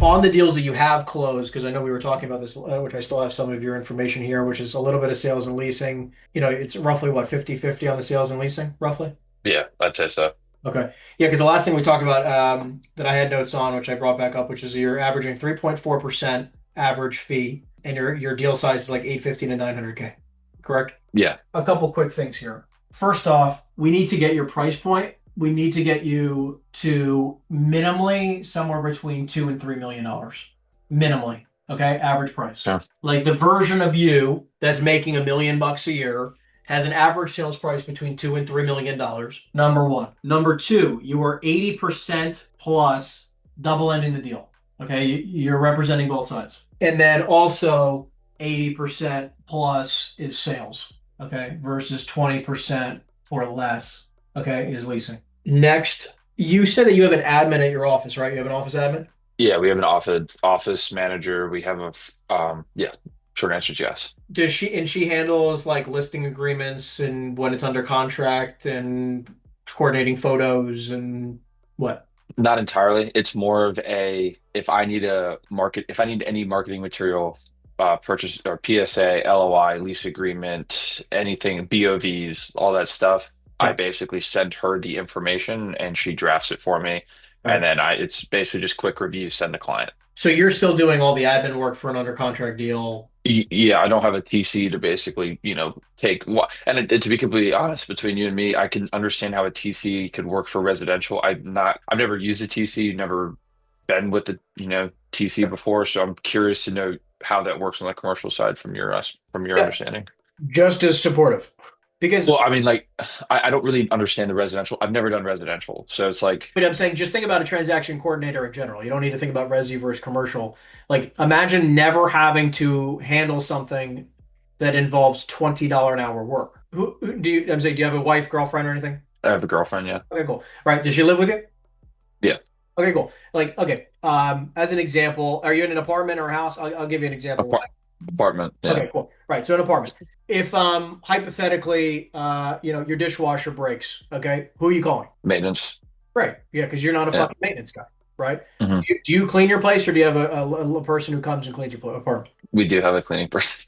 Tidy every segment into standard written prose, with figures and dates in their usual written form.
on the deals that you have closed, because I know we were talking about this, which I still have some of your information here, which is a little bit of sales and leasing. It's roughly what, 50/50 on the sales and leasing, roughly? Yeah, I'd say so. Okay. Yeah, because the last thing we talked about that I had notes on, which I brought back up, which is you're averaging 3.4% average fee, and your deal size is like 850 to 900K, correct? Yeah. A couple quick things here. First off, we need to get your price point. We need to get you to minimally somewhere between $2 and $3 million. Minimally. Okay. Average price. Yeah. Like the version of you that's making $1 million a year has an average sales price between $2 and $3 million. Number one. Number two, you are 80% plus double ending the deal. Okay. You're representing both sides. And then also 80% plus is sales. Okay. Versus 20% or less. Okay. Is leasing. Next, you said that you have an admin at your office, right? You have an office admin? Yeah, we have an office manager. We have yeah, short answer is yes. She handles like listing agreements and when it's under contract and coordinating photos and what? Not entirely. It's more of a if I need any marketing material, purchase or PSA, LOI, lease agreement, anything, BOVs, all that stuff. I Yeah. basically send her the information and she drafts it for me. And Right. then it's basically just quick review, send the client. So you're still doing all the admin work for an under contract deal. Yeah, I don't have a TC to basically, take what. And to be completely honest, between you and me, I can understand how a TC could work for residential. I've never used a TC, never been with the, TC before, so I'm curious to know how that works on the commercial side from your Yeah. understanding. Just as supportive. Because Well, I mean, like, I don't really understand the residential. I've never done residential, so it's like, But I'm saying just think about a transaction coordinator in general. You don't need to think about resi versus commercial. Like imagine never having to handle something that involves $20 an hour work. I'm saying, do you have a wife, girlfriend, or anything? I have a girlfriend, yeah, Okay, cool. Right. Does she live with you? yeah, Okay, cool. Like, okay. As an example, are you in an apartment or a house? I'll give you an example why. Apart apartment, yeah, Okay, cool. Right. So an apartment. If hypothetically your dishwasher breaks, okay, who are you calling? maintenance, Right. Yeah, because you're not a yeah. fucking maintenance guy, right? Hmm. Do you clean your place or do you have a person who comes and cleans your apartment? We do have a cleaning person.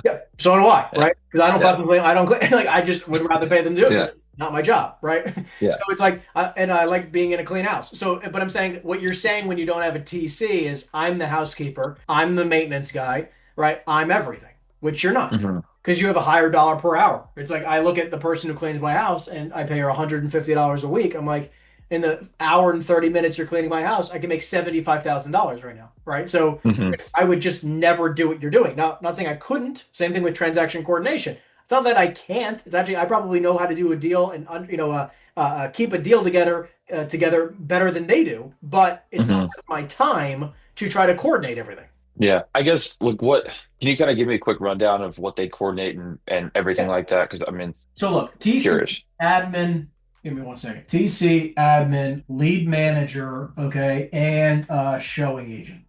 Yeah. So do I, Yeah, right? Because I don't yeah, fucking clean. I don't clean. Like I just would rather pay them to do it because yeah, it's not my job, right? yeah. So it's like, and I like being in a clean house. So, but I'm saying what you're saying when you don't have a TC is I'm the housekeeper, I'm the maintenance guy, right? I'm everything, which you're not Hmm. because you have a higher dollar per hour. It's like I look at the person who cleans my house and I pay her $150 a week. I'm like, in the hour and 30 minutes you're cleaning my house, I can make $75,000 right now, right? So Hmm. I would just never do what you're doing. Now, not saying I couldn't. Same thing with transaction coordination. It's not that I can't. It's actually I probably know how to do a deal and keep a deal together better than they do. But it's not Hmm. worth my time to try to coordinate everything. Yeah, I guess like what can you kind of give me a quick rundown of what they coordinate and everything Yeah. like that? Because I mean, So look, TC curious. admin. Give me one second. TC admin, lead manager, okay, and showing agent.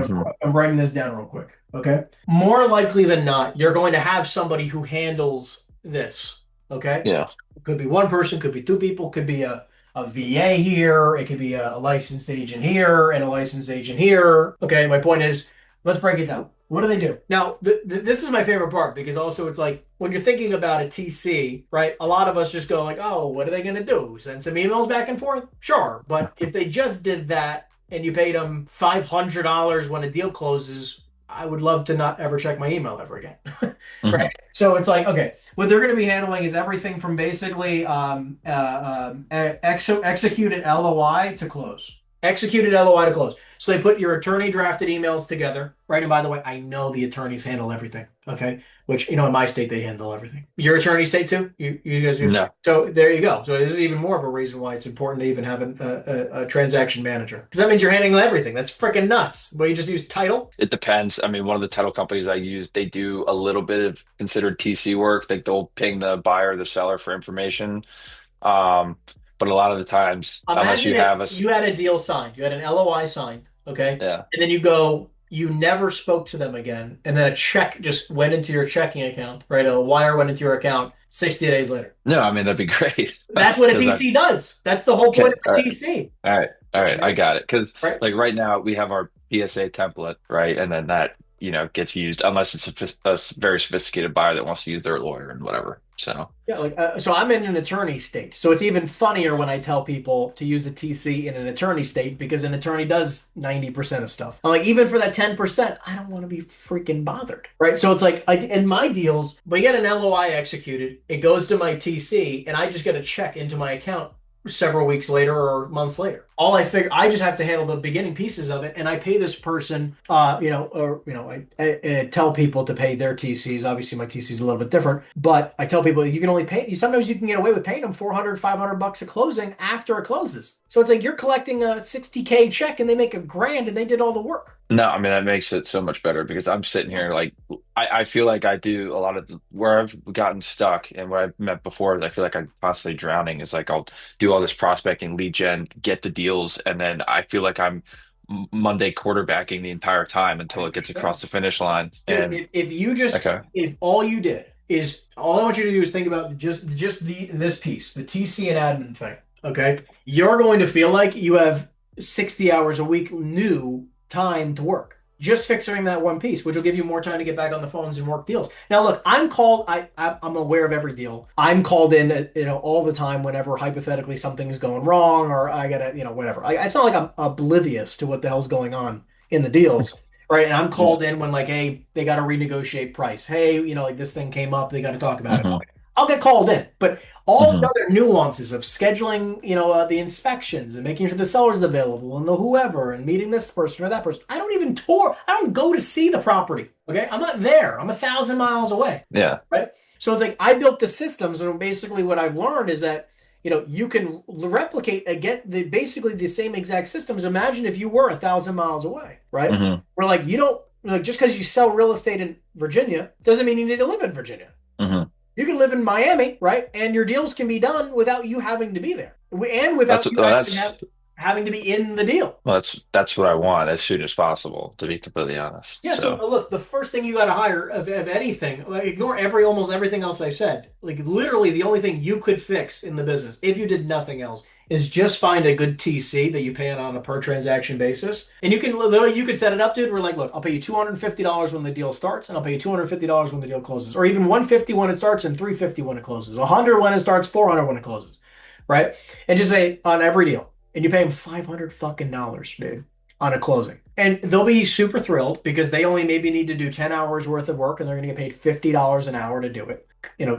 Hmm. I'm writing this down real quick. Okay. More likely than not, you're going to have somebody who handles this. Okay. Yeah. Could be one person, could be two people, could be a VA here, it could be a licensed agent here and a licensed agent here. Okay. My point is, let's break it down. What do they do? Now, this is my favorite part because also it's like when you're thinking about a TC, right? A lot of us just go like, oh, what are they going to do? Send some emails back and forth? Sure. But if they just did that and you paid them $500 when a deal closes, I would love to not ever check my email ever again. Hmm. Right. So it's like, okay, what they're going to be handling is everything from basically executed LOI to close. Executed LOI to close. So they put your attorney drafted emails together, right? And by the way, I know the attorneys handle everything. Okay. Which, in my state, they handle everything. Your attorney state too? You guys do? No. So there you go. So this is even more of a reason why it's important to even have a transaction manager. Because that means you're handling everything. That's freaking nuts. Well, you just use title. It depends. I mean, one of the title companies I use, they do a little bit of considered TC work. Like they'll ping the buyer, the seller for information. Um, but a lot of the times, unless Imagine you if have you had a deal signed, you had an LOI signed, okay? yeah, And then you never spoke to them again, and then a check just went into your checking account, right? A wire went into your account 60 days later. no, I mean that'd be great That's what a because I TC does. That's the whole point okay, of a TC. all right, All right, I Okay. got it. Because Right. like right now we have our PSA template, right? And then that, gets used unless it's a very sophisticated buyer that wants to use their lawyer and whatever. So, Yeah, like so I'm in an attorney state. So it's even funnier when I tell people to use the TC in an attorney state because an attorney does 90% of stuff. I'm like, even for that 10%, I don't want to be freaking bothered. Right. So it's like in my deals, we get an LOI executed, it goes to my TC, and I just get a check into my account several weeks later or months later. All I figure, I just have to handle the beginning pieces of it, and I pay this person, I tell people to pay their TCs. Obviously, my TC is a little bit different, but I tell people you can only pay. Sometimes you can get away with paying them 400, $500 a closing after it closes. So it's like you're collecting a 60K check, and they make a grand, and they did all the work. no, I mean that makes it so much better because I'm sitting here like I feel like I do a lot of where I've gotten stuck and where I've met before, I feel like I'm constantly drowning is like I'll do all this prospecting, lead gen, get the deals, and then I feel like I'm Monday quarterbacking the entire time until it gets across the finish line. Dude, And if you just okay. if all you did is all I want you to do is think about just the this piece, the TC and admin thing. Okay. You're going to feel like you have 60 hours a week new time to work. Just fixing that one piece, which will give you more time to get back on the phones and work deals. Now, look, I'm called. I'm aware of every deal. I'm called in, all the time whenever hypothetically something is going wrong or I gotta, whatever. It's not like I'm oblivious to what the hell's going on in the deals. Right. And I'm called in when like, hey, they got to renegotiate price. Hey, like this thing came up. They got to talk about it. Hmm. Okay. I'll get called in. But all the Hmm. other nuances of scheduling, the inspections and making sure the seller's available and the whoever and meeting this person or that person. I don't even tour. I don't go to see the property. Okay. I'm not there. I'm 1,000 miles away. Yeah. Right. So it's like I built the systems, and basically what I've learned is that you can replicate again basically the same exact systems. Imagine if you were 1,000 miles away, right? Hmm. We're like, you don't like just because you sell real estate in Virginia doesn't mean you need to live in Virginia. Hmm. You can live in Miami, right? And your deals can be done without you having to be there, and without you actually having to be in the deal. That's what I want as soon as possible, to be completely honest. Yeah, so So, look, the first thing you got to hire of anything, like, ignore almost everything else I said. Like literally, the only thing you could fix in the business, if you did nothing else, is just find a good TC that you pay on a per transaction basis, and you can literally you could set it up, dude. We're like, look, I'll pay you $250 when the deal starts, and I'll pay you $250 when the deal closes, or even 150 when it starts and 350 when it closes, 100 when it starts, 400 when it closes, right? And just say on every deal, and you pay them 500 fucking dollars, dude, on a closing. And they'll be super thrilled because they only maybe need to do 10 hours worth of work and they're going to get paid $50 an hour to do it,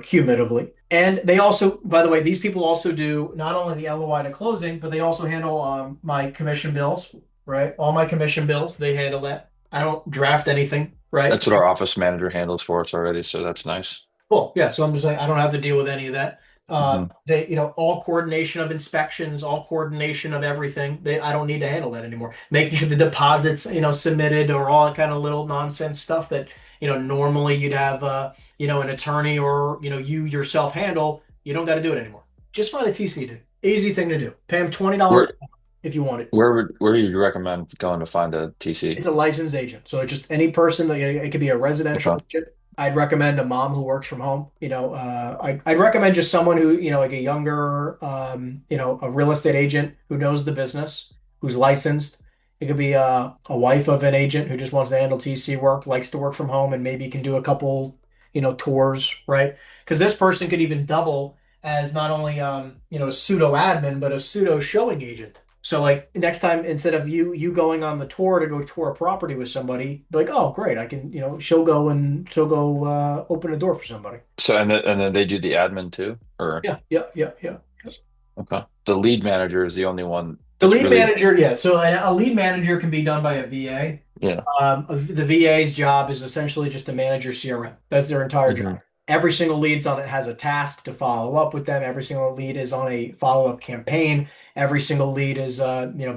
cumulatively. And they also, by the way, these people also do not only the LOI to closing, but they also handle my commission bills, right? All my commission bills, they handle that. I don't draft anything, right? that's what our office manager handles for us already, so that's nice. Cool. Yeah. So I'm just like, I don't have to deal with any of that. Hmm. All coordination of inspections, all coordination of everything. I don't need to handle that anymore. Making sure the deposits, submitted or all that kind of little nonsense stuff that, normally you'd have, an attorney or, you yourself handle. You don't got to do it anymore. Just find a TC, dude. Easy thing to do. Pay them $20 Where if you want it. where would you recommend going to find a TC? It's a licensed agent. So it's just any person that it could be a residential Okay. agent. I'd recommend a mom who works from home. I'd recommend just someone who, like a younger, a real estate agent who knows the business, who's licensed. It could be a wife of an agent who just wants to handle TC work, likes to work from home, and maybe can do a couple, tours, right? Because this person could even double as not only, a pseudo admin, but a pseudo showing agent. So like next time, instead of you going on the tour to go tour a property with somebody, be like, oh great, I can, she'll go open a door for somebody. So and then they do the admin too, or Yeah, yeah, yeah, yeah. okay. The lead manager is the only one The that's lead really manager, yeah. So a lead manager can be done by a VA. yeah. The VA's job is essentially just to manage your CRM. That's their entire job. Hmm. Every single lead's on it has a task to follow up with them. Every single lead is on a follow-up campaign. Every single lead is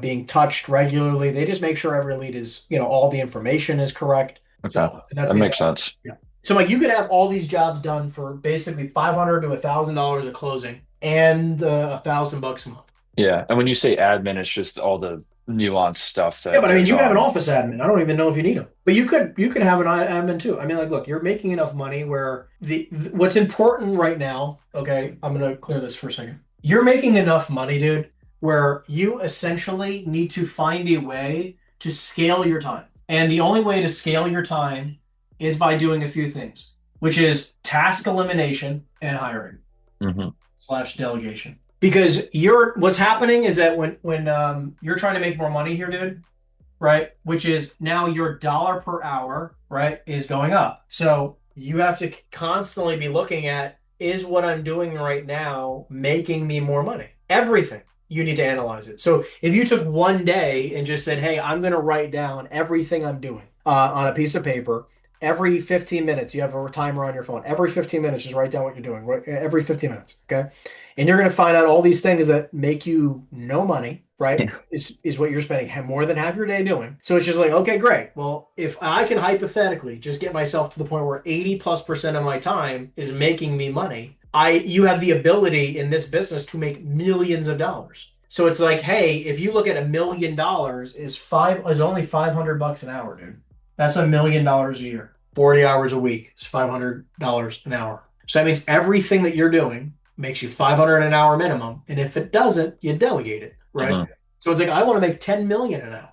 being touched regularly. They just make sure every lead is, all the information is correct. Okay, So that's that the makes entire. sense. Yeah. So like you could have all these jobs done for basically 500 to $1,000 a closing and $1,000 a month. Yeah, and when you say admin, it's just all the nuanced stuff Yeah, that but I mean, goes you have an on. office admin. I don't even know if you need them, but you could have an admin too. I mean, like, look, you're making enough money where what's important right now. Okay, I'm gonna clear this for a second. You're making enough money, dude, where you essentially need to find a way to scale your time. And the only way to scale your time is by doing a few things, which is task elimination and hiring Hmm. slash delegation. Because you're what's happening is that when you're trying to make more money here, dude, right? Which is now your dollar per hour, right, is going up. So you have to constantly be looking at, is what I'm doing right now making me more money? Everything. You need to analyze it. So if you took one day and just said, hey, I'm going to write down everything I'm doing on a piece of paper, every 15 minutes, you have a timer on your phone. Every 15 minutes, just write down what you're doing. Right? Every 15 minutes. Okay. And you're going to find out all these things that make you no money, right? Yeah. Is what you're spending more than half your day doing. So it's just like, okay, great. Well, if I can hypothetically just get myself to the point where 80+% of my time is making me money, you have the ability in this business to make millions of dollars. So it's like, hey, if you look at $1 million is only $500 an hour, dude. That's $1 million a year. 40 hours a week is $500 an hour. So that means everything that you're doing makes you 500 an hour minimum. And if it doesn't, you delegate it, right? Hmm. So it's like, I want to make 10 million an hour.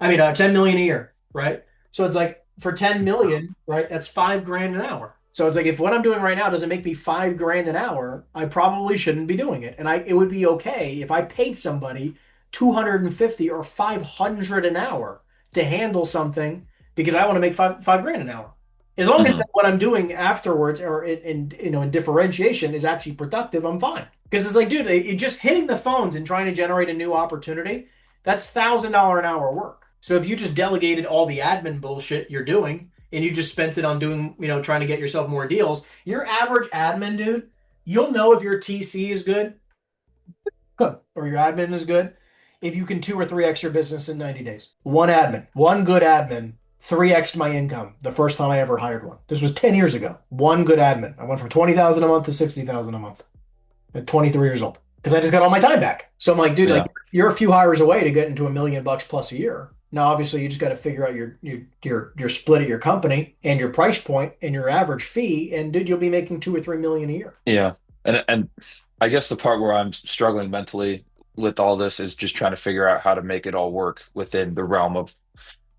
I mean, 10 million a year, right? So it's like for 10 million, right? That's 5 grand an hour. So it's like, if what I'm doing right now doesn't make me 5 grand an hour, I probably shouldn't be doing it. And it would be okay if I paid somebody 250 or 500 an hour to handle something because I want to make five grand an hour. As long as Hmm. that what I'm doing afterwards or in differentiation is actually productive, I'm fine. Because it's like, dude, just hitting the phones and trying to generate a new opportunity, that's $1,000 an hour work. So if you just delegated all the admin bullshit you're doing and you just spent it on doing, trying to get yourself more deals, your average admin dude, you'll know if your TC is good or your admin is good if you can 2 or 3x your business in 90 days. One good admin 3x'd my income the first time I ever hired one. This was 10 years ago. One good admin. I went from 20,000 a month to 60,000 a month at 23 years old because I just got all my time back. So I'm like, dude, like Yeah. you're a few hires away to get into $1 million plus a year. Now, obviously, you just got to figure out your split at your company and your price point and your average fee, and dude, you'll be making 2 or 3 million a year. Yeah. And I guess the part where I'm struggling mentally with all this is just trying to figure out how to make it all work within the realm of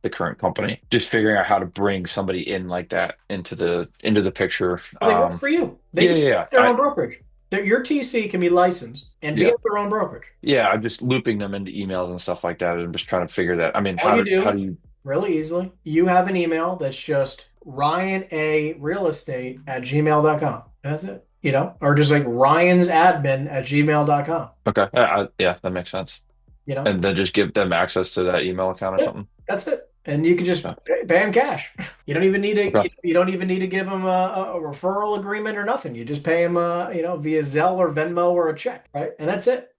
the current company. Just figuring out how to bring somebody in like that into the picture. Well, they work for you. They Yeah, can yeah, set yeah. their own brokerage. Your TC can be licensed and be Yeah. at their own brokerage. Yeah, I'm just looping them into emails and stuff like that. I'm just trying to figure that. I mean, All you how do do you really easily, you have an email that's just Ryan A realestate at gmail.com. That's it. Or just like Ryan's admin at gmail.com. okay. Yeah, that makes sense. You know, And then just give them access to that email account or yeah, something. that's it. And you can just Okay. pay them cash. You don't even need to. Okay. You don't even need to give them a referral agreement or nothing. You just pay them, via Zelle or Venmo or a check, right? And that's it.